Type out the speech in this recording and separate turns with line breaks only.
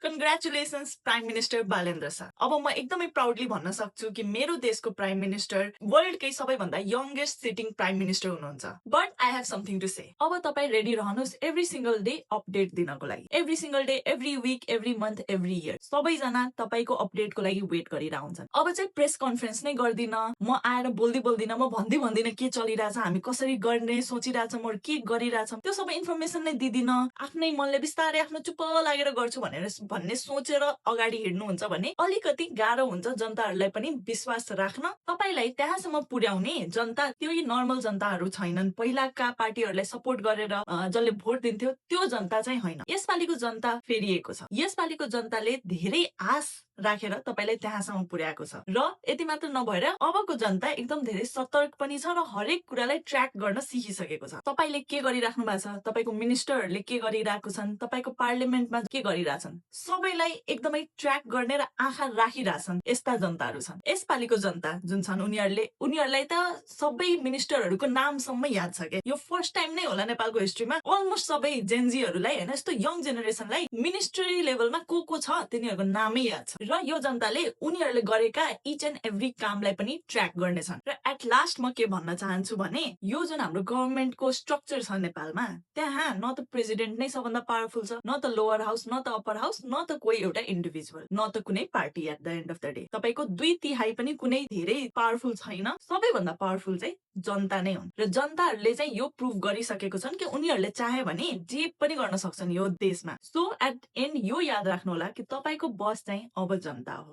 कन्ग्रेचुलेसन्स prime minister Balendra Shah. अब म एकदमै प्राउडली भन्न सक्छु कि मेरो देशको प्राइम मिनिस्टर वर्ल्डकै सबैभन्दा यंगेस्ट सिटिङ प्राइम मिनिस्टर हुनुहुन्छ। But I have something to say. अब तपाईँ रेडी रहनुहोस् एभ्री सिंगल डे अपडेट दिनको लागि। Every single day, every week, every month, every year सबैजना तपाईँको अपडेटको लागि वेट गरिरहेको हुन्छन्। अब चाहिँ प्रेस कन्फरेन्स नै गर्दिन, म आएर बोल्दिन, म भन्दिन के चलिरहेछ, हामी कसरी गर्ने सोचिरहेछौँ, म के गरिरहेछौँ, त्यो सबै इन्फर्मेसन नै दिदिन, आफ्नै मनले बिस्तारै आफ्नो चुप्प लागेर गर्छु भन्ने सोचेर अगाडि हिँड्नुहुन्छ भने अलिकति गाह्रो हुन्छ जनताहरूलाई पनि विश्वास राख्न। तपाईलाई त्यहाँसम्म पुर्याउने जनता त्यही नर्मल जनताहरू छैनन्। पहिलाका पार्टीहरूलाई सपोर्ट गरेर जसले भोट दिन्थ्यो त्यो जनता चाहिँ होइन। यसपालिको जनता फेरिएको छ। यसपालिको जनताले धेरै आश राखेर तपाईलाई त्यहाँसम्म पुर्याएको छ। र यति मात्र नभएर अबको जनता एकदम धेरै सतर्क पनि छ र हरेक कुरालाई ट्र्याक गर्न सिकिसकेको छ। तपाईले के गरिराख्नु भएको छ, तपाईको मिनिस्टरहरूले के गरिरहेको छन्, तपाईको पार्लियामेन्टमा के गरिरहेछन्, सबैलाई एकदमै ट्र्याक गर्ने र आँखा राखिरहेछन् यस्ता जनताहरू छन्। यसपालिको जनता जुन छन् उनीहरूलाई त सबै मिनिस्टरहरूको नामसम्म याद छ के। यो फर्स्ट टाइम नै होला नेपालको हिस्ट्रीमा अलमोस्ट सबै जेनजीहरूलाई हैन यस्तो यङ जेनेरेसनलाई मिनिस्ट्री लेभलमा को छ तिनीहरूको नामै याद छ। र यो जनताले उनीहरूले गरेका इच एन्ड एभ्री कामलाई पनि ट्र्याक गर्नेछन्। र एट लास्ट म के भन्न चाहन्छु भने यो जुन हाम्रो गभर्नमेन्टको स्ट्रक्चर छ नेपालमा, त्यहाँ न त प्रेसिडेन्ट नै सबभन्दा पावरफुल छ, न त लोवर हाउस, न त अप्पर हाउस, न त कोही एउटा इन्डिभिजुअल, न त कुनै party. At the end of the day तपाईको 2/3 पनि कुनै धेरै पावरफुल छैन। सबैभन्दा पावरफुल चाहिँ जनता नै हुन्। र जनताहरूले चाहिँ यो प्रुभ गरिसकेको छन् कि उनीहरूले चाहे भने जे पनि गर्न सक्छन् यो देशमा। सो एट एन्ड यो याद राख्नु होला कि तपाईको बस चाहिँ अब जनता हो।